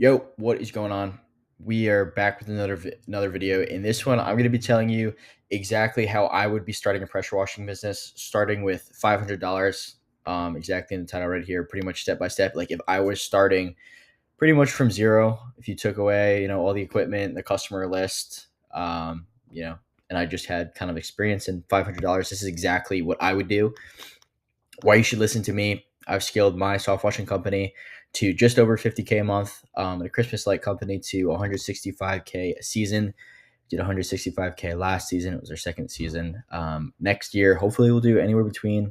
Yo, what is going on? We are back with another video. In this one, I'm going to be telling you exactly how I would be starting a pressure washing business, starting with $500. Exactly in the title right here, pretty much step by step. Like if I was starting pretty much from zero, if you took away, all the equipment, the customer list, um, you know, and I just had kind of experience in $500. This is exactly what I would do. Why you should listen to me. I've scaled my soft washing company to just over 50K a month, and a Christmas light company to 165K a season. Did 165K last season. It was our second season. Next year, hopefully, we'll do anywhere between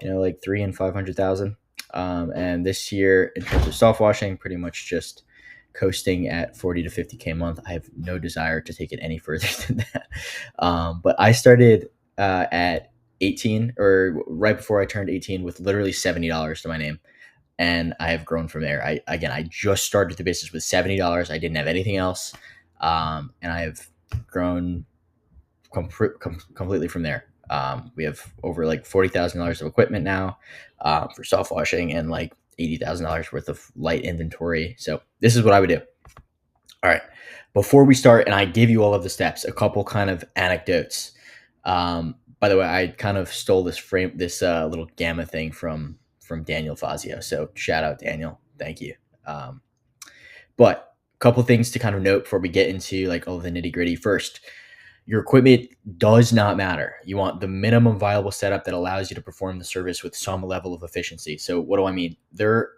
like 300,000 and 500,000. And this year, in terms of soft washing, pretty much just coasting at 40 to 50K a month. I have no desire to take it any further than that. But I started at 18 or right before I turned 18 with literally $70 to my name. And I have grown from there. I just started the business with $70. I didn't have anything else. And I have grown completely from there. We have over like $40,000 of equipment now for soft washing and like $80,000 worth of light inventory. So this is what I would do. All right. Before we start, and I give you all of the steps, a couple kind of anecdotes. By the way, I kind of stole this little gamma thing from Daniel Fazio. So shout out Daniel, thank you. Um, but a couple things to kind of note before we get into like all the nitty gritty. First, your equipment does not matter. You want the minimum viable setup that allows you to perform the service with some level of efficiency. So what do I mean?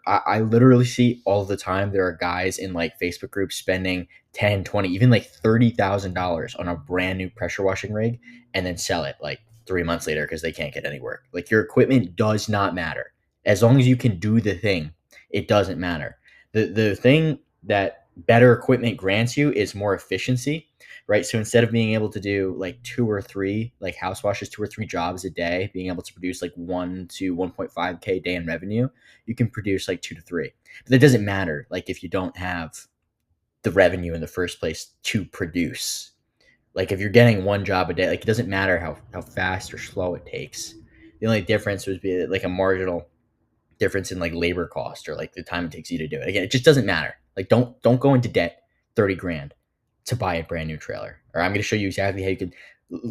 I literally see all the time, there are guys in like Facebook groups spending 10, 20, even like $30,000 on a brand new pressure washing rig and then sell it like 3 months later because they can't get any work. Like your equipment does not matter. As long as you can do the thing, it doesn't matter. The thing that better equipment grants you is more efficiency, right? So instead of being able to do like two or three, like house washes, 2 or 3 jobs a day, being able to produce like 1 to 1.5K a day in revenue, you can produce like 2 to 3. But that doesn't matter, like if you don't have the revenue in the first place to produce. Like if you're getting one job a day, like it doesn't matter how fast or slow it takes. The only difference would be like a marginal difference in like labor cost or like the time it takes you to do it. Again, it just doesn't matter. Like don't go into debt 30 grand to buy a brand new trailer. Or I'm going to show you exactly how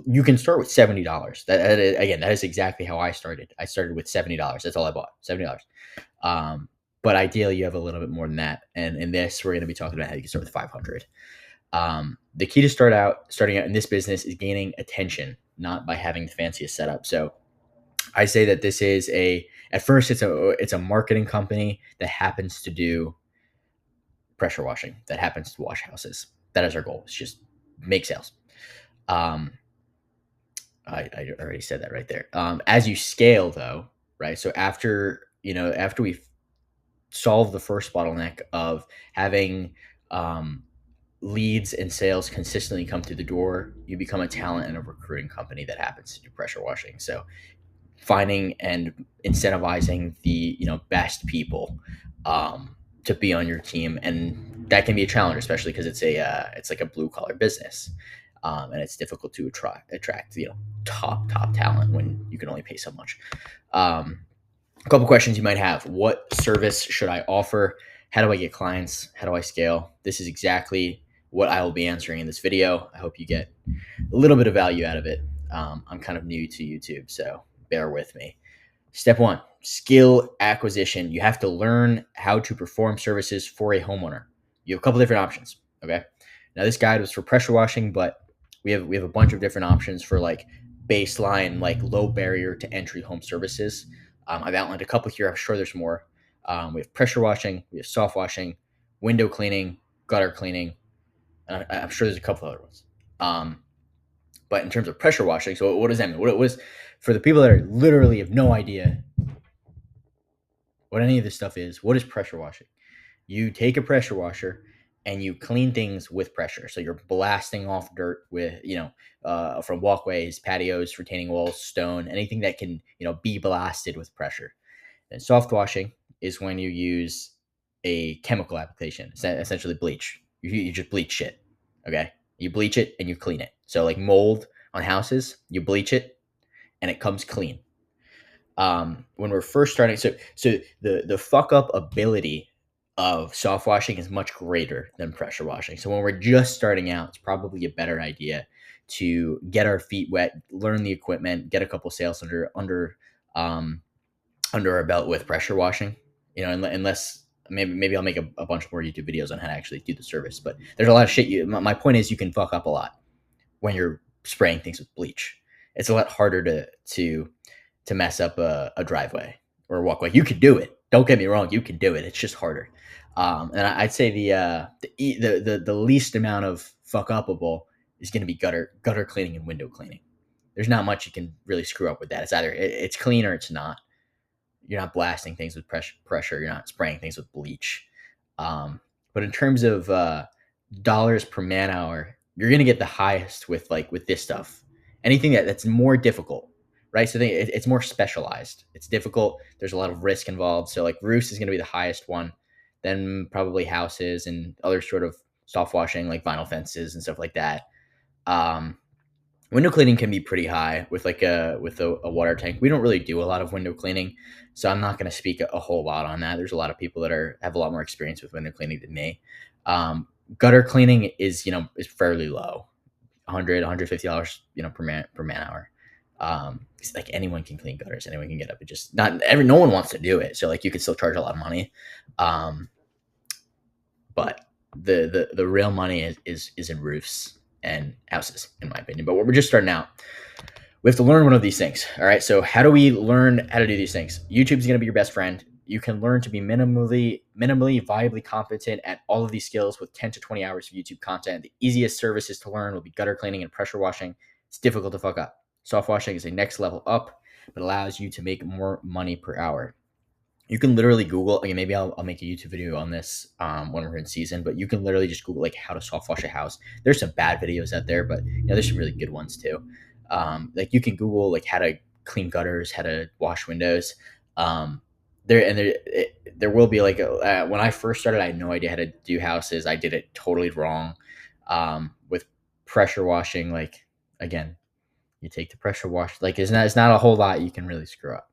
you can start with $70. Again, that is exactly how I started. I started with $70. That's all I bought. $70. Um, but ideally you have a little bit more than that. And in this, we're going to be talking about how you can start with 500. The key to starting out in this business is gaining attention, not by having the fanciest setup. So I say that this is at first it's a marketing company that happens to do pressure washing, that happens to wash houses. That is our goal. It's just make sales. Um, I already said that right there. As you scale though, right? So after we solve the first bottleneck of having leads and sales consistently come through the door, you become a talent and a recruiting company that happens to do pressure washing. So finding and incentivizing the best people to be on your team, and that can be a challenge, especially because it's like a blue collar business, and it's difficult to attract top talent when you can only pay so much. A couple questions you might have: what service should I offer? How do I get clients? How do I scale? This is exactly what I will be answering in this video. I hope you get a little bit of value out of it. I'm kind of new to YouTube, so bear with me. Step one, skill acquisition. You have to learn how to perform services for a homeowner. You have a couple different options. Okay. Now this guide was for pressure washing, but we have a bunch of different options for like baseline, like low barrier to entry home services. I've outlined a couple here. I'm sure there's more. We have pressure washing, we have soft washing, window cleaning, gutter cleaning, and I'm sure there's a couple other ones. But in terms of pressure washing, so what does that mean? What is for the people that are literally have no idea what any of this stuff is? What is pressure washing? You take a pressure washer and you clean things with pressure. So you're blasting off dirt with, from walkways, patios, retaining walls, stone, anything that can, be blasted with pressure. And soft washing is when you use a chemical application, essentially bleach. You just bleach shit. Okay. You bleach it and you clean it. So like mold on houses, you bleach it and it comes clean. When we're first starting, so the fuck up ability of soft washing is much greater than pressure washing. So when we're just starting out, it's probably a better idea to get our feet wet, learn the equipment, get a couple sales um, under our belt with pressure washing. Unless maybe I'll make a bunch more YouTube videos on how to actually do the service. But there's a lot of shit. My point is, you can fuck up a lot when you're spraying things with bleach. It's a lot harder to mess up a driveway or a walkway. You can do it. Don't get me wrong. You can do it. It's just harder. And I'd say the least amount of fuck upable is going to be gutter cleaning and window cleaning. There's not much you can really screw up with that. It's either it's clean or it's not. You're not blasting things with pressure. You're not spraying things with bleach. But in terms of dollars per man hour, you're gonna get the highest with this stuff. Anything that's more difficult, right? So it's more specialized. It's difficult. There's a lot of risk involved. So like roofs is gonna be the highest one, then probably houses and other sort of soft washing like vinyl fences and stuff like that. Um, Window cleaning can be pretty high with a water tank. We don't really do a lot of window cleaning, so I'm not going to speak a whole lot on that. There's a lot of people that have a lot more experience with window cleaning than me. Gutter cleaning is fairly low, 100 $150 per man hour. It's like anyone can clean gutters, anyone can get up. It just no one wants to do it, so like you could still charge a lot of money. But the real money is in roofs and houses, in my opinion. But we're just starting out. We have to learn one of these things. All right. So how do we learn how to do these things? YouTube is going to be your best friend. You can learn to be minimally, viably competent at all of these skills with 10 to 20 hours of YouTube content. The easiest services to learn will be gutter cleaning and pressure washing. It's difficult to fuck up. Soft washing is a next level up, but allows you to make more money per hour. You can literally Google. Okay, maybe I'll make a YouTube video on this when we're in season. But you can literally just Google like how to soft wash a house. There's some bad videos out there, but there's some really good ones too. Like you can Google like how to clean gutters, how to wash windows. There will be like when I first started, I had no idea how to do houses. I did it totally wrong. With pressure washing, like again, you take the pressure wash. Like it's not a whole lot you can really screw up.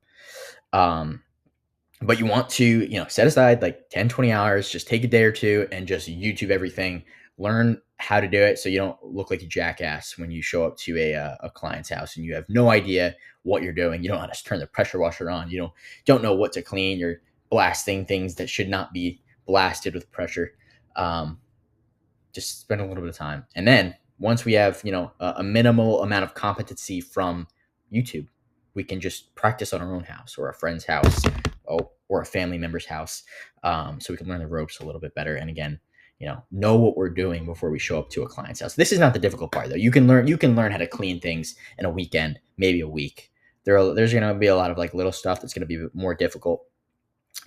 But you want to set aside like 10 20 hours, just take a day or two and just YouTube everything, learn how to do it so you don't look like a jackass when you show up to a client's house and you have no idea what you're doing. You don't know how to turn the pressure washer on. You don't know what to clean. You're blasting things that should not be blasted with pressure. Just spend a little bit of time, and then once we have a minimal amount of competency from YouTube, we can just practice on our own house or a friend's house, or a family member's house, so we can learn the ropes a little bit better. And again, know what we're doing before we show up to a client's house. This is not the difficult part, though. You can learn how to clean things in a weekend, maybe a week. There's going to be a lot of like little stuff that's going to be more difficult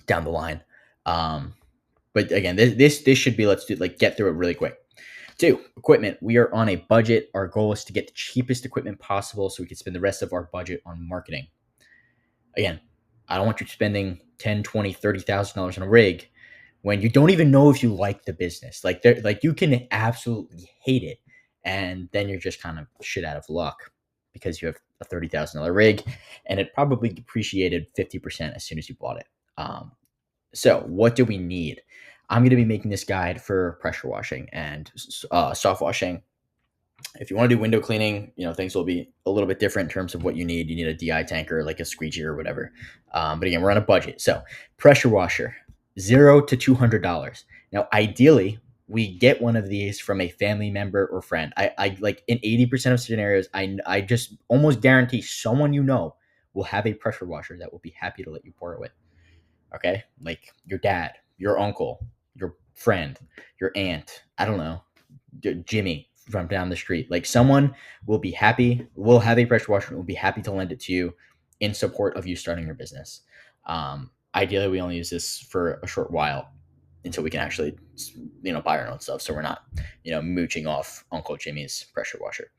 down the line. But again, this should be, let's do like get through it really quick. 2, equipment. We are on a budget. Our goal is to get the cheapest equipment possible so we can spend the rest of our budget on marketing. Again, I don't want you spending $10, $20, $30,000 on a rig when you don't even know if you like the business. Like you can absolutely hate it, and then you're just kind of shit out of luck because you have a $30,000 rig and it probably depreciated 50% as soon as you bought it. So what do we need? I'm going to be making this guide for pressure washing and soft washing. If you want to do window cleaning, things will be a little bit different in terms of what you need. You need a DI tanker, like a squeegee or whatever. But again, we're on a budget. So pressure washer, $0 to $200. Now, ideally, we get one of these from a family member or friend. I like in 80% of scenarios, I just almost guarantee someone will have a pressure washer that will be happy to let you borrow it. Okay, like your dad, your uncle, your friend, your aunt. I don't know, Jimmy from down the street. Like someone will be happy. Will have a pressure washer and will be happy to lend it to you in support of you starting your business. Ideally, we only use this for a short while until we can actually, buy our own stuff. So we're not, mooching off Uncle Jimmy's pressure washer.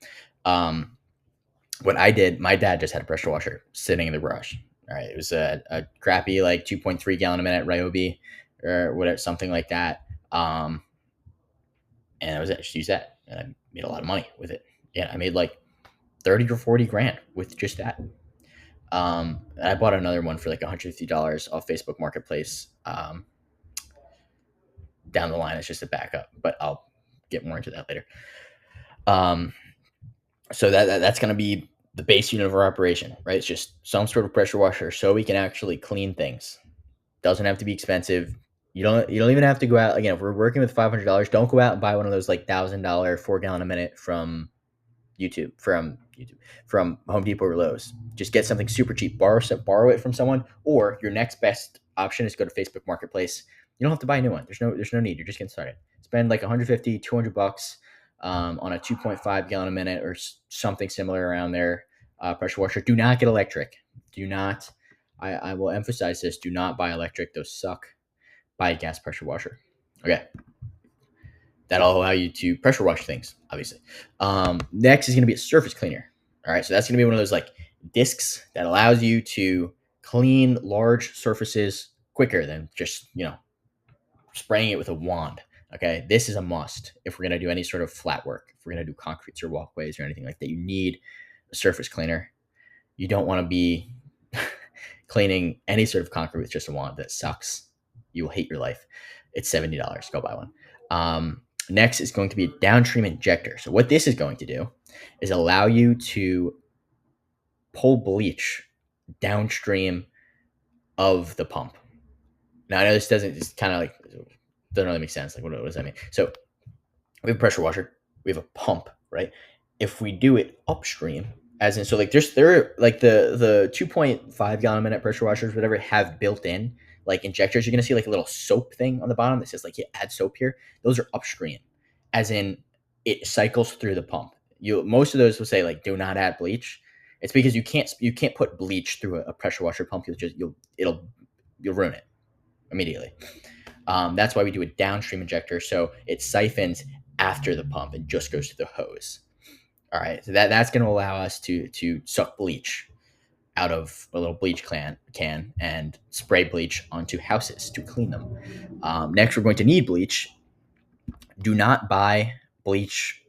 What I did, my dad just had a pressure washer sitting in the garage. All right. It was a crappy, like 2.3 gallon a minute Ryobi or whatever, something like that. And I just used that and I made a lot of money with it. Yeah. I made like 30 or 40 grand with just that. I bought another one for like $150 off Facebook Marketplace. down the line as just a backup, but I'll get more into that later. Um, so that's going to be the base unit of our operation, right? It's just some sort of pressure washer so we can actually clean things. Doesn't have to be expensive. You don't even have to go out again. If we're working with $500, don't go out and buy one of those like $1,000 4 gallon a minute from Home Depot or Lowe's. Just get something super cheap. Borrow it from someone, or your next best option is go to Facebook Marketplace. You don't have to buy a new one. There's no need. You're just getting started. Spend like 150, $200 on a 2.5 gallon a minute or something similar around there. Pressure washer. Do not get electric. Do not. I will emphasize this. Do not buy electric. Those suck. Buy a gas pressure washer. Okay. That'll allow you to pressure wash things, obviously. Next is going to be a surface cleaner. All right. So that's going to be one of those like discs that allows you to clean large surfaces quicker than just, spraying it with a wand. Okay. This is a must if we're going to do any sort of flat work. If we're going to do concretes or walkways or anything like that, you need a surface cleaner. You don't want to be cleaning any sort of concrete with just a wand. That sucks. You will hate your life. It's $70. Go buy one. Next is going to be a downstream injector. So what this is going to do is allow you to pull bleach downstream of the pump. Now I know this doesn't really make sense. Like what does that mean? So we have a pressure washer, we have a pump, right? If we do it upstream, as in, so like there are like the 2.5 gallon a minute pressure washers, whatever, have built in like injectors. You're gonna see like a little soap thing on the bottom that says like you add soap here. Those are upstream, as in it cycles through the pump. Most of those will say like do not add bleach. It's because you can't put bleach through a pressure washer pump. You'll ruin it immediately. That's why we do a downstream injector, so it siphons after the pump and just goes to the hose. All right, so that's going to allow us to suck bleach out of a little bleach can and spray bleach onto houses to clean them. Next, we're going to need bleach. Do not buy bleach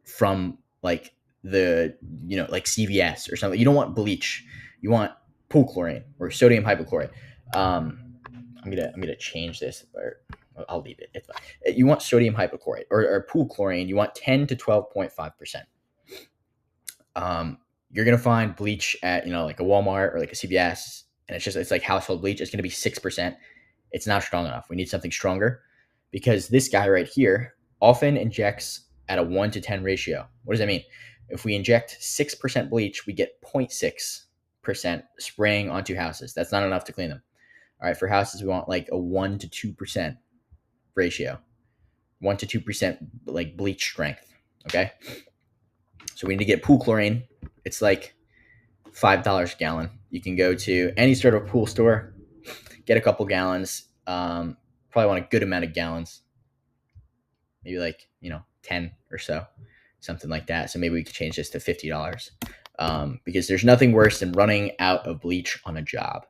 from like like CVS or something. You don't want bleach. You want pool chlorine or sodium hypochlorite. I'm gonna change this, or I'll leave it. It's fine. You want sodium hypochlorite or pool chlorine. You want 10 to 12.5%. You're gonna find bleach at like a Walmart or like a CVS, and it's like household bleach. It's gonna be 6%. It's not strong enough. We need something stronger, because this guy right here often injects at a 1 to 10 ratio. What does that mean? If we inject 6% bleach, we get 0.6% spraying onto houses. That's not enough to clean them. All right, for houses, we want like a 1 to 2% ratio, 1 to 2% like bleach strength. Okay, so we need to get pool chlorine. It's like $5 a gallon. You can go to any sort of pool store, get a couple gallons. Probably want a good amount of gallons, maybe like 10 or so, something like that. So maybe we could change this to $50, because there's nothing worse than running out of bleach on a job.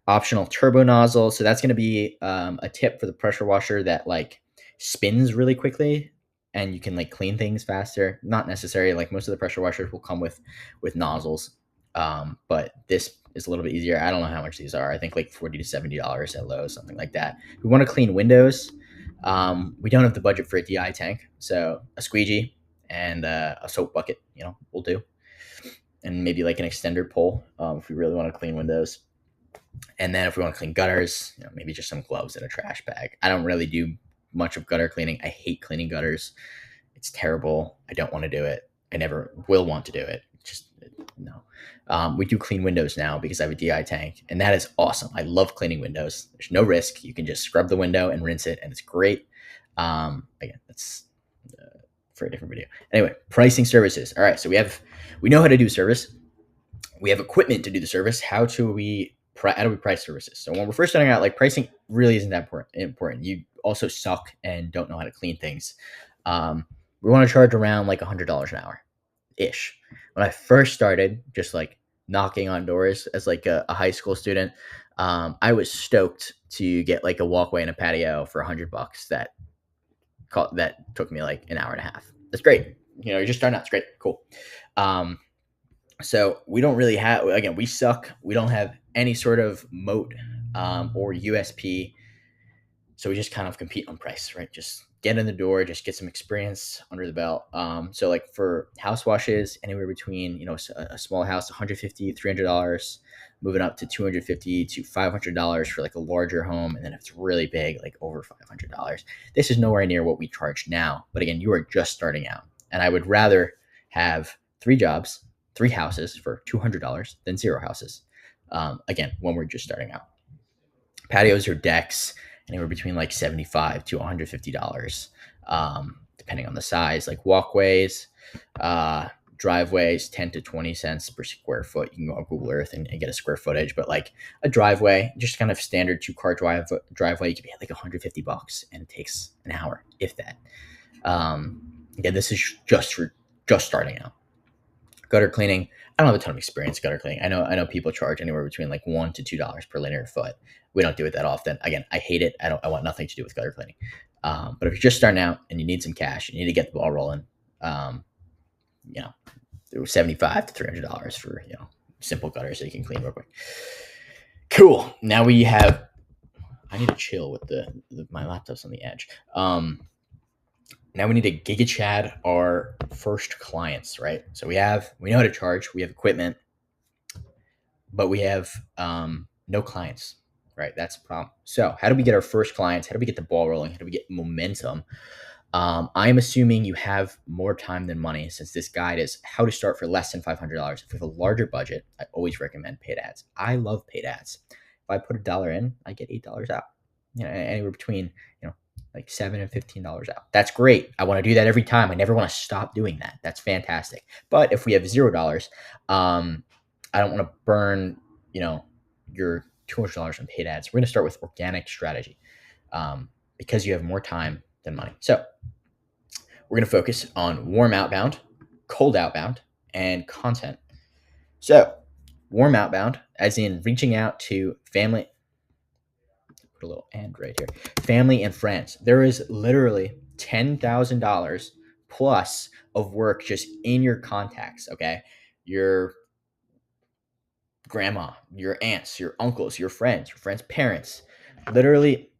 Optional turbo nozzle. So that's going to be a tip for the pressure washer that like spins really quickly and you can like clean things faster. Not necessary. Like most of the pressure washers will come with nozzles, but this is a little bit easier. I don't know how much these are. I think like $40 to $70 at Lowe's, something like that. We want to clean windows. We don't have the budget for a DI tank, so a squeegee and a soap bucket, will do, and maybe like an extender pole if we really want to clean windows. And then if we want to clean gutters, maybe just some gloves and a trash bag. I don't really do much of gutter cleaning. I hate cleaning gutters. It's terrible. I don't want to do it. I never will want to do it. Just no. We do clean windows now because I have a DI tank, and that is awesome. I love cleaning windows. There's no risk. You can just scrub the window and rinse it, and it's great. Again, that's for a different video. Anyway, pricing services. All right, so we know how to do service. We have equipment to do the service. How do we price services? So when we're first starting out, like pricing really isn't that important. You also suck and don't know how to clean things. We want to charge around like $100 an hour ish. When I first started, just like knocking on doors as like a high school student, I was stoked to get like a walkway and a patio for $100. That took me like an hour and a half. That's great. You're just starting out. It's great. Cool. So we don't really have, again, we suck. We don't have any sort of moat or USP So we just kind of compete on price, right? Just get in the door, just get some experience under the belt. So like for house washes, anywhere between, a small house, $150, $300, moving up to $250 to $500 for like a larger home. And then if it's really big, like over $500. This is nowhere near what we charge now. But again, you are just starting out. And I would rather have 3 jobs, 3 houses for $200 than 0 houses. Again, when we're just starting out. Patios or decks, anywhere between like $75 to $150, depending on the size. Like walkways, driveways, 10 to 20 cents per square foot. You can go on Google Earth and get a square footage, but like a driveway, just kind of standard 2 car driveway, you could be at like $150 and it takes an hour, if that. Again, this is just starting out. Gutter cleaning, I don't have a ton of experience gutter cleaning. I know people charge anywhere between like $1 to $2 per linear foot. We don't do it that often. Again, I hate it. I want nothing to do with gutter cleaning. But if you're just starting out and you need some cash, you need to get the ball rolling. You know, $75 to $300 for simple gutters that you can clean real quick. Cool. Now we have. I need to chill with my laptop's on the edge. Now we need to GigaChad our first clients, right? So we know how to charge, we have equipment, but we have no clients, right? That's the problem. So how do we get our first clients? How do we get the ball rolling? How do we get momentum? I'm assuming you have more time than money, since this guide is how to start for less than $500. If you have a larger budget, I always recommend paid ads. I love paid ads. If I put $1 in, I get $8 out. Anywhere between like $7 and $15 out. That's great. I want to do that every time. I never want to stop doing that. That's fantastic. But if we have $0, I don't want to burn your $200 on paid ads. We're going to start with organic strategy because you have more time than money. So we're going to focus on warm outbound, cold outbound, and content. So warm outbound, as in reaching out to family. Put a little and right here. Family and friends. There is literally $10,000 plus of work just in your contacts. Okay, your grandma, your aunts, your uncles, your friends' parents. Literally,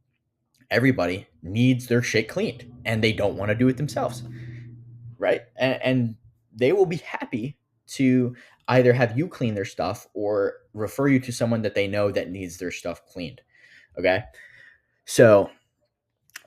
everybody needs their shit cleaned, and they don't want to do it themselves, right? And they will be happy to either have you clean their stuff or refer you to someone that they know that needs their stuff cleaned. Okay. So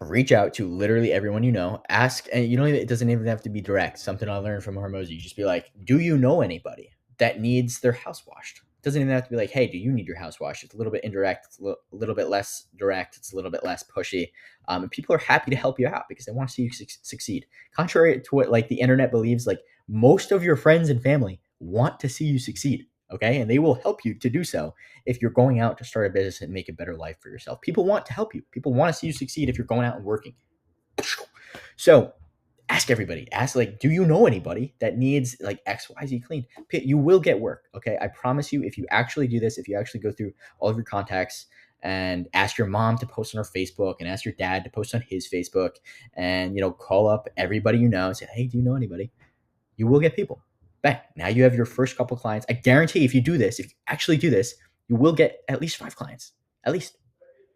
reach out to literally everyone you know. Ask, and it doesn't even have to be direct. Something I learned from Hormozi. You just be like, do you know anybody that needs their house washed? It doesn't even have to be like, hey, do you need your house washed? It's a little bit indirect. It's a little bit less direct. It's a little bit less pushy. And people are happy to help you out because they want to see you succeed. Contrary to what like the internet believes, like most of your friends and family want to see you succeed. Okay. And they will help you to do so if you're going out to start a business and make a better life for yourself. People want to help you. People want to see you succeed if you're going out and working. So ask everybody. Ask, like, do you know anybody that needs like XYZ cleaned? You will get work. Okay. I promise you, if you actually do this, if you actually go through all of your contacts and ask your mom to post on her Facebook and ask your dad to post on his Facebook and, call up everybody you know and say, hey, do you know anybody? You will get people. Bang. Now you have your first couple clients. I guarantee if you actually do this, you will get at least 5 clients. At least.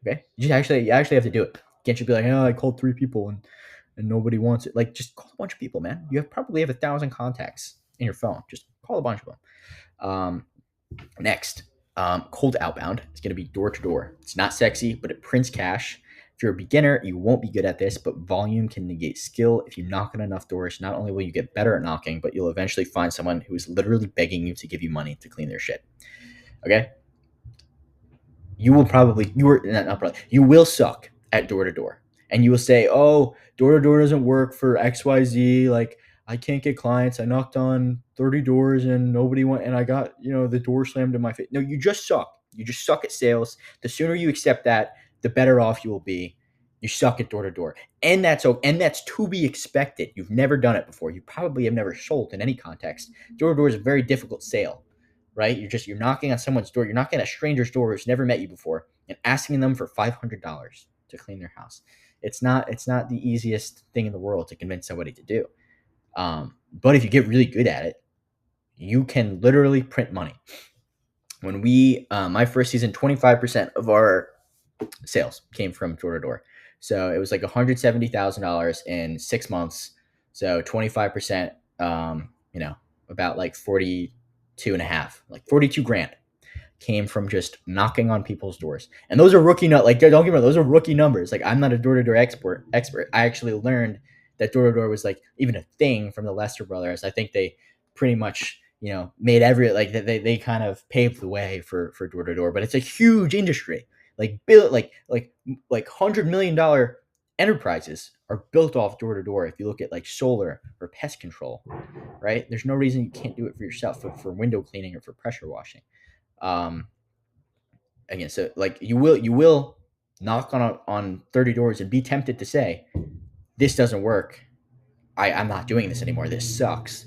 Okay. You actually have to do it. You can't just be like, oh, I called 3 people and nobody wants it. Like, just call a bunch of people, man. You probably have 1,000 contacts in your phone. Just call a bunch of them. Next, cold outbound. It's going to be door to door. It's not sexy, but it prints cash. If you're a beginner, you won't be good at this, but volume can negate skill. If you knock on enough doors, not only will you get better at knocking, but you'll eventually find someone who is literally begging you to give you money to clean their shit. Okay? You will suck at door to door. And you will say, oh, door to door doesn't work for XYZ. Like, I can't get clients. I knocked on 30 doors and nobody went, and I got, the door slammed in my face. No, you just suck. You just suck at sales. The sooner you accept that, the better off you will be. You suck at door to door. And that's to be expected. You've never done it before. You probably have never sold in any context. Door to door is a very difficult sale, right? You're knocking on someone's door. You're knocking on a stranger's door who's never met you before and asking them for $500 to clean their house. It's not the easiest thing in the world to convince somebody to do. But if you get really good at it, you can literally print money. When my first season, 25% of our sales came from door to door. So it was like $170,000 in 6 months. So 25%, about like 42 and a half, like 42 grand came from just knocking on people's doors. And those are rookie like don't get me wrong, those are rookie numbers. Like I'm not a door-to-door expert. I actually learned that door-to-door was like even a thing from the Lester brothers. I think they pretty much, made like they kind of paved the way for door-to-door, but it's a huge industry. Like built like $100 million enterprises are built off door-to-door. If you look at like solar or pest control, right? There's no reason you can't do it for yourself for window cleaning or for pressure washing. um Again, so like you will knock on 30 doors and be tempted to say, this doesn't work. I'm not doing this anymore, this sucks.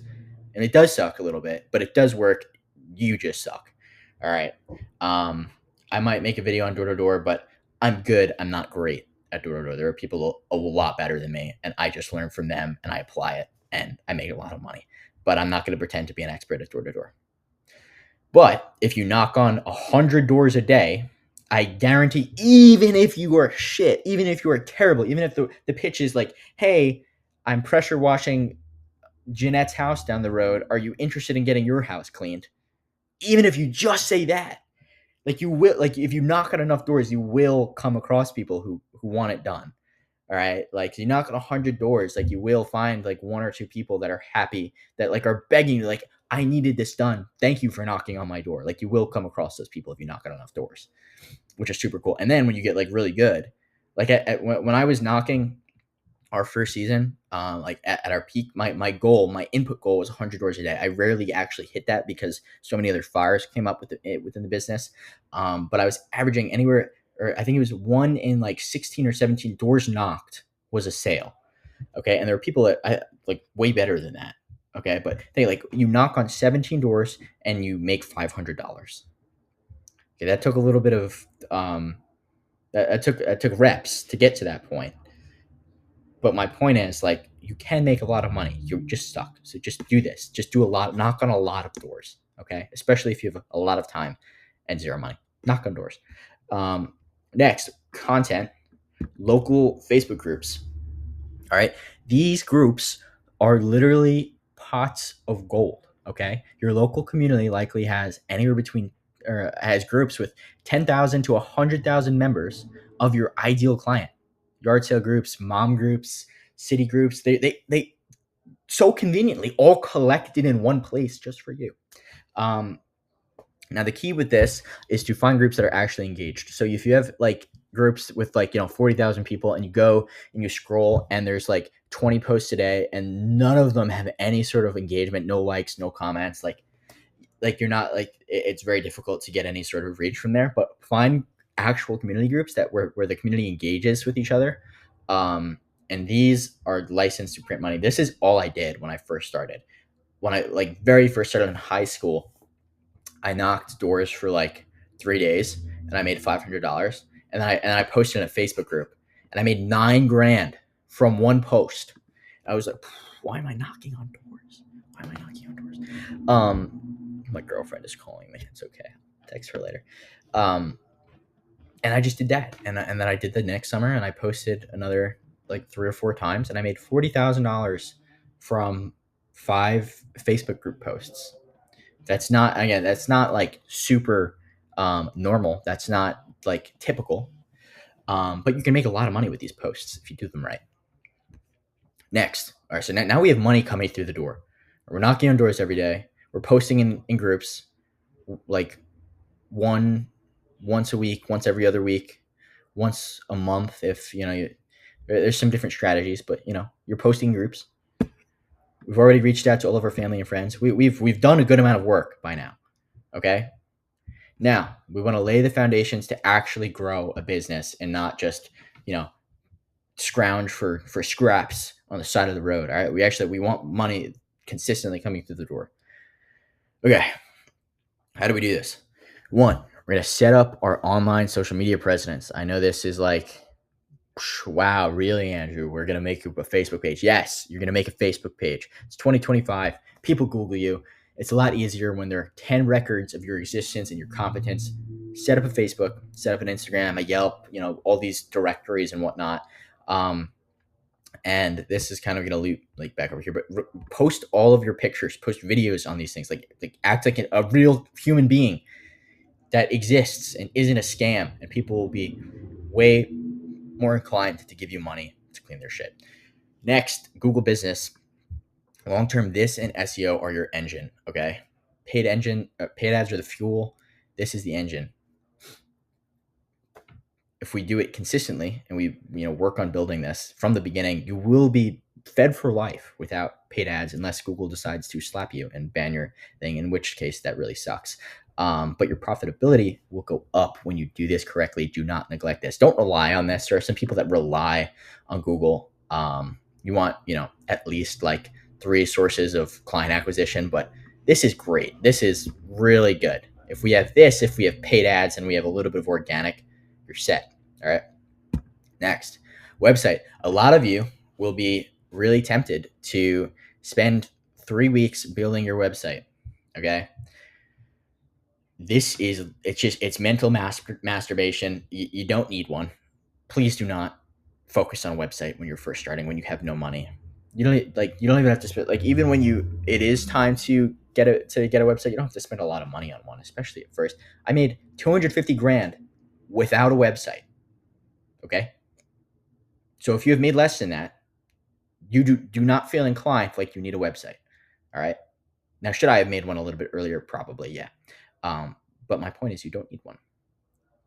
And it does suck a little bit, but it does work. You just suck. All right. I might make a video on door to door, but I'm good. I'm not great at door to door. There are people a lot better than me, and I just learn from them and I apply it and I make a lot of money. But I'm not going to pretend to be an expert at door to door. But if you knock on 100 doors a day, I guarantee, even if you are shit, even if you are terrible, even if the pitch is like, hey, I'm pressure washing Jeanette's house down the road. Are you interested in getting your house cleaned? Even if you just say that, like you will, like if you knock on enough doors, you will come across people who want it done. All right. Like you knock on 100 doors, like you will find like one or two people that are happy, that like are begging you, like, I needed this done. Thank you for knocking on my door. Like you will come across those people if you knock on enough doors, which is super cool. And then when you get like really good, like when I was knocking our first season, like at our peak, my input goal was 100 doors a day. I rarely actually hit that because so many other fires came up within the business. But I was averaging anywhere, or I think it was one in like 16 or 17 doors knocked was a sale. Okay. And there were people that I like way better than that. Okay. But they like, you knock on 17 doors and you make $500. Okay. That took a little bit of, that took reps to get to that point. But my point is, like, you can make a lot of money. You're just stuck. So just do this. Just do knock on a lot of doors. Okay. Especially if you have a lot of time and zero money. Knock on doors. Next, content, local Facebook groups. All right. These groups are literally pots of gold. Okay. Your local community likely has anywhere between, or has groups with 10,000 to 100,000 members of your ideal client. Yard sale groups, mom groups, city groups. They so conveniently all collected in one place just for you. Now the key with this is to find groups that are actually engaged. So if you have like groups with like 40,000 people and you go and you scroll and there's like 20 posts a day and none of them have any sort of engagement, no likes, no comments, like you're not like, it's very difficult to get any sort of reach from there. But find actual community groups that where the community engages with each other. And these are licensed to print money. This is all I did when I first started. When I like very first started in high school, I knocked doors for like 3 days and I made $500. And I posted in a Facebook group and I made 9 grand from one post. I was like, why am I knocking on doors? Why am I knocking on doors? My girlfriend is calling me. It's okay. I'll text her later. And I just did that. And then I did the next summer and I posted another like 3 or 4 times and I made $40,000 from 5 Facebook group posts. That's not like super normal. That's not like typical. But you can make a lot of money with these posts if you do them right. Next. All right. So now we have money coming through the door. We're knocking on doors every day. We're posting in groups like once a week, once every other week, once a month. If there's some different strategies, but you're posting groups. We've already reached out to all of our family and friends. We've done a good amount of work by now. Okay. Now we want to lay the foundations to actually grow a business and not just scrounge for scraps on the side of the road. All right. We want money consistently coming through the door. Okay. How do we do this? 1, we're going to set up our online social media presence. I know this is like, wow, really, Andrew? We're going to make a Facebook page. Yes, you're going to make a Facebook page. It's 2025. People Google you. It's a lot easier when there are 10 records of your existence and your competence set up a Facebook, set up an Instagram, a Yelp, all these directories and whatnot. Um, and this is kind of going to loop like back over here, but post all of your pictures, post videos on these things, like act like a real human being that exists and isn't a scam, and people will be way more inclined to give you money to clean their shit. Next, Google Business. Long term, this and SEO are your engine. Okay, paid ads are the fuel. This is the engine. If we do it consistently and we work on building this from the beginning, you will be fed for life without paid ads, unless Google decides to slap you and ban your thing, in which case that really sucks. But your profitability will go up when you do this correctly. Do not neglect this. Don't rely on this. There are some people that rely on Google. You want, at least like 3 sources of client acquisition, but this is great. This is really good. If we have this, if we have paid ads and we have a little bit of organic, you're set. All right. Next, website. A lot of you will be really tempted to spend 3 weeks building your website. Okay. It's mental masturbation. You don't need one. Please do not focus on a website when you're first starting, when you have no money. You don't even have to spend, like, even when it is time to get a website, you don't have to spend a lot of money on one, especially at first. I made 250 grand without a website. Okay. So if you have made less than that, you do not feel inclined like you need a website. All right. Now, should I have made one a little bit earlier? Probably, yeah. But my point is, you don't need one.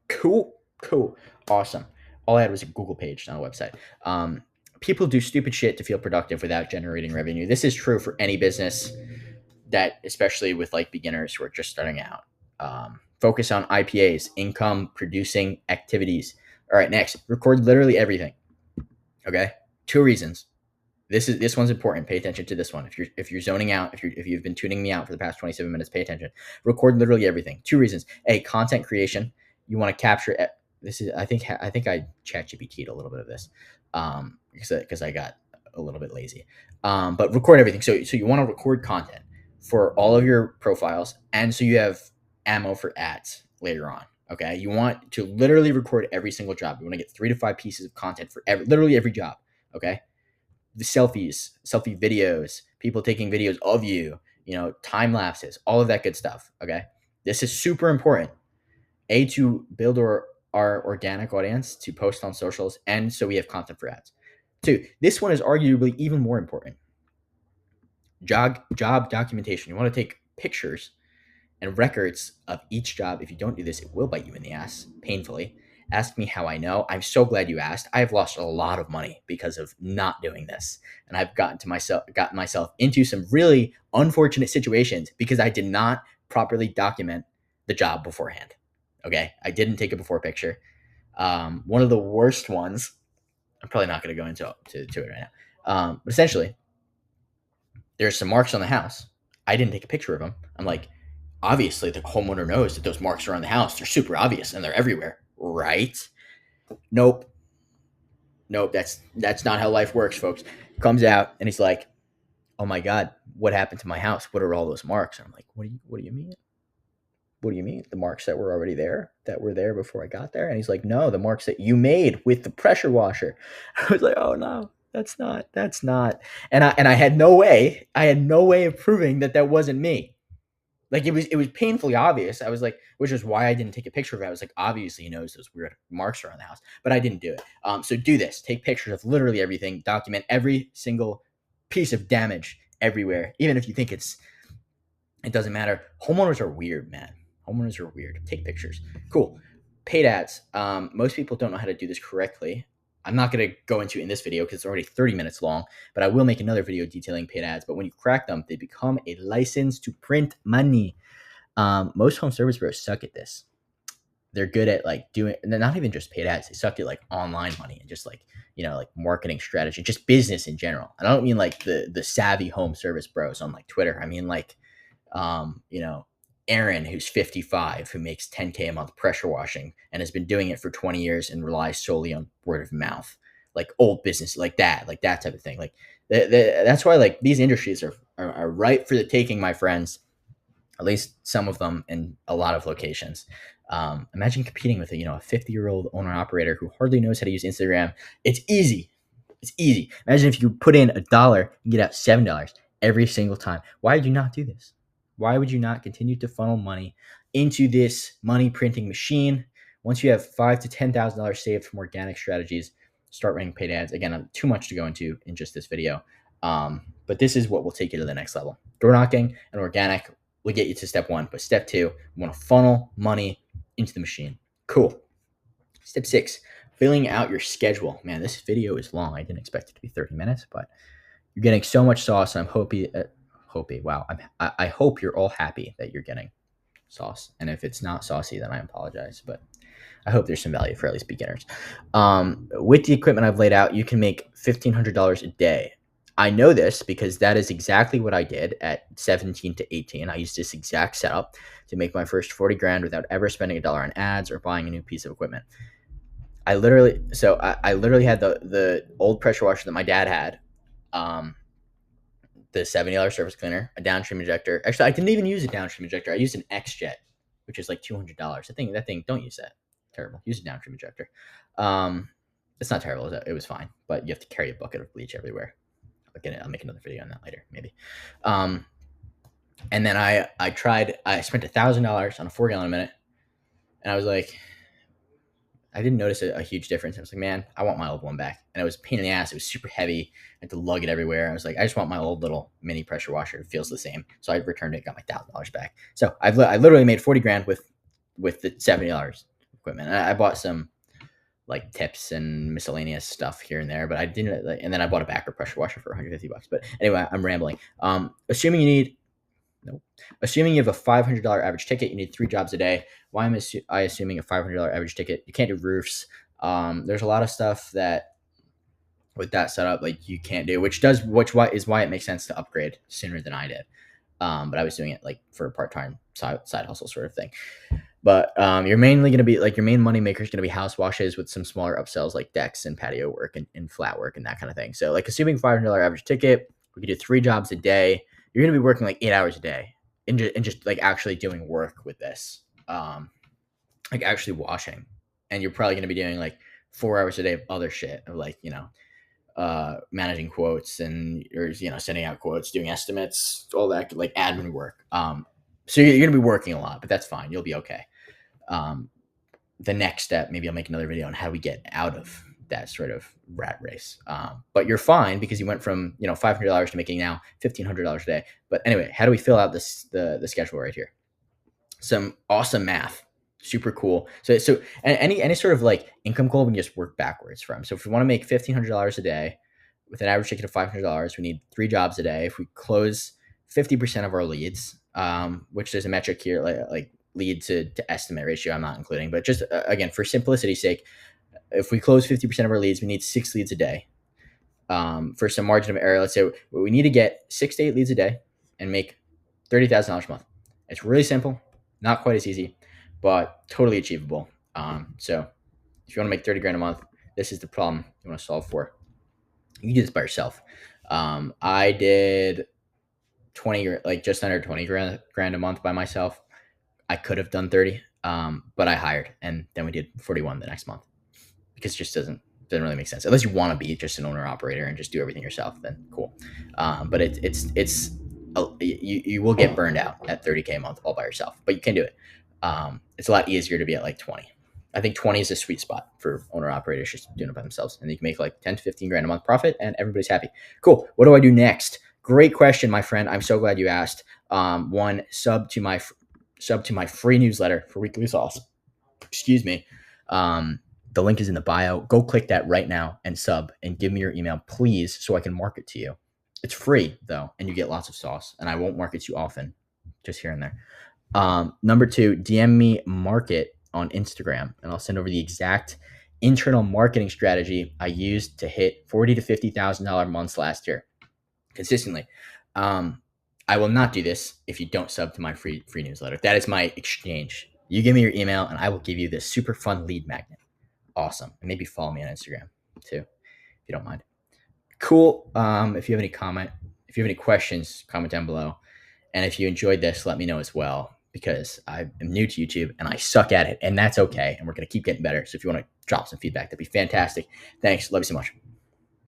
Cool. Awesome. All I had was a Google page, not a website. People do stupid shit to feel productive without generating revenue. This is true for any business, that especially with like beginners who are just starting out. Focus on IPAs, income producing activities. All right, next, record literally everything. Okay, 2 reasons. This one's important. Pay attention to this one. If you're zoning out, if you've been tuning me out for the past 27 minutes, pay attention. Record literally everything. 2 reasons. A, content creation. You want to capture this is I think I ChatGPT'd a little bit of this, because I got a little bit lazy. But record everything. So you want to record content for all of your profiles, and so you have ammo for ads later on. Okay, you want to literally record every single job. You want to get 3 to 5 pieces of content for literally every job. Okay, the selfie videos, people taking videos of you, time lapses, all of that good stuff. Okay, this is super important. A, to build our organic audience, to post on socials, and so we have content for ads. 2, this one is arguably even more important. Job documentation. You want to take pictures and records of each job. If you don't do this, it will bite you in the ass painfully. Ask me how I know. I'm so glad you asked. I have lost a lot of money because of not doing this, and I've gotten myself into some really unfortunate situations because I did not properly document the job beforehand. Okay, I didn't take a before picture. One of the worst ones. I'm probably not going to go into it right now. But essentially, there's some marks on the house. I didn't take a picture of them. I'm like, obviously the homeowner knows that those marks are on the house. They're super obvious and they're everywhere, right? Nope. That's not how life works, folks. Comes out and he's like, oh my God, what happened to my house? What are all those marks? And I'm like, what do you mean? What do you mean? The marks that were already there, that were there before I got there? And he's like, no, the marks that you made with the pressure washer. I was like, oh no, that's not. And I had no way of proving that wasn't me. Like, it was painfully obvious. I was like, which is why I didn't take a picture of it. I was like, obviously he knows those weird marks are on the house, but I didn't do it. So do this. Take pictures of literally everything. Document every single piece of damage everywhere, even if you think it doesn't matter. Homeowners are weird, man. Homeowners are weird. Take pictures. Cool. Paid ads. Most people don't know how to do this correctly. I'm not going to go into it in this video because it's already 30 minutes long, but I will make another video detailing paid ads. But when you crack them, they become a license to print money. Most home service bros suck at this. They're good at like doing, and they're not even just paid ads. They suck at like online money and just like, like marketing strategy, just business in general. And I don't mean like the savvy home service bros on like Twitter. I mean like, Aaron, who's 55, who makes 10K a month pressure washing and has been doing it for 20 years and relies solely on word of mouth, like old business, like that type of thing. Like that's why like these industries are ripe for the taking, my friends, at least some of them in a lot of locations. Imagine competing with a 50-year-old owner operator who hardly knows how to use Instagram. It's easy. It's easy. Imagine if you put in $1 and get out $7 every single time. Why would you not do this? Why would you not continue to funnel money into this money printing machine? Once you have $5,000 to $10,000 saved from organic strategies, start running paid ads. Again, too much to go into in just this video. But this is what will take you to the next level. Door knocking and organic will get you to step one. But step two, you want to funnel money into the machine. Cool. Step 6, filling out your schedule. Man, this video is long. I didn't expect it to be 30 minutes, but you're getting so much sauce. I'm wow. I hope you're all happy that you're getting sauce. And if it's not saucy, then I apologize. But I hope there's some value for at least beginners. With the equipment I've laid out, you can make $1,500 a day. I know this because that is exactly what I did at 17 to 18. I used this exact setup to make my first 40 grand without ever spending $1 on ads or buying a new piece of equipment. I literally had the old pressure washer that my dad had, the $70 surface cleaner, a downstream injector. Actually, I didn't even use a downstream injector. I used an XJet, which is like $200. That thing, don't use that. Terrible. Use a downstream injector. It's not terrible. It was fine, but you have to carry a bucket of bleach everywhere. I'll make another video on that later, maybe. And then I spent $1,000 on a 4-gallon a minute, and I was like, I didn't notice a huge difference. I was like, man, I want my old one back. And it was a pain in the ass. It was super heavy. I had to lug it everywhere. I was like, I just want my old little mini pressure washer. It feels the same. So I returned it, got my $1,000 back. So I literally made 40 grand with the $70 equipment. And I bought some like tips and miscellaneous stuff here and there, but I didn't. And then I bought a backer pressure washer for $150. But anyway, I'm rambling. Assuming you have a $500 average ticket, you need 3 jobs a day. Why am I assuming a $500 average ticket? You can't do roofs. There's a lot of stuff that with that setup, like you can't do, which is why it makes sense to upgrade sooner than I did. But I was doing it like for a part-time side hustle sort of thing. But you're mainly going to be like your main money maker is going to be house washes with some smaller upsells like decks and patio work and flat work and that kind of thing. So like assuming $500 average ticket, we could do 3 jobs a day. You're going to be working like 8 hours a day and just like actually doing work with this, like actually washing. And you're probably going to be doing like 4 hours a day of other shit of like, managing quotes and or sending out quotes, doing estimates, all that like admin work. So you're going to be working a lot, but that's fine. You'll be okay. The next step, maybe I'll make another video on how we get out of that sort of rat race. But you're fine because you went from $500 to making now $1,500 a day. But anyway, how do we fill out the schedule right here? Some awesome math, super cool. So any sort of like income goal we can just work backwards from. So if we want to make $1,500 a day with an average ticket of $500, we need 3 jobs a day. If we close 50% of our leads, which there's a metric here like lead to estimate ratio I'm not including, but just again for simplicity's sake, if we close 50% of our leads, we need 6 leads a day. For some margin of error, let's say we need to get 6 to 8 leads a day and make $30,000 a month. It's really simple, not quite as easy, but totally achievable. So if you want to make 30 grand a month, this is the problem you want to solve for. You can do this by yourself. I did 20, like just under 20 grand a month by myself. I could have done 30, but I hired, and then we did 41 the next month. Because it just doesn't really make sense unless you want to be just an owner operator and just do everything yourself. Then cool, but you will get burned out at 30K a month all by yourself, but you can do it. It's a lot easier to be at like 20. I think 20 is a sweet spot for owner operators just doing it by themselves, and you can make like 10 to 15 grand a month profit, and everybody's happy. Cool. What do I do next? Great question, my friend. I'm so glad you asked. One, sub to my free newsletter for weekly sauce. Excuse me. The link is in the bio. Go click that right now and sub and give me your email, please, so I can market to you. It's free, though, and you get lots of sauce, and I won't market to you often, just here and there. Number 2, DM me market on Instagram, and I'll send over the exact internal marketing strategy I used to hit $40,000 to $50,000 months last year consistently. I will not do this if you don't sub to my free newsletter. That is my exchange. You give me your email, and I will give you this super fun lead magnet. Awesome. And maybe follow me on Instagram too, if you don't mind. Cool. If you have any questions, comment down below. And if you enjoyed this, let me know as well. because I am new to YouTube and I suck at it, and that's okay. And we're going to keep getting better. So if you want to drop some feedback, that'd be fantastic. Thanks. Love you so much.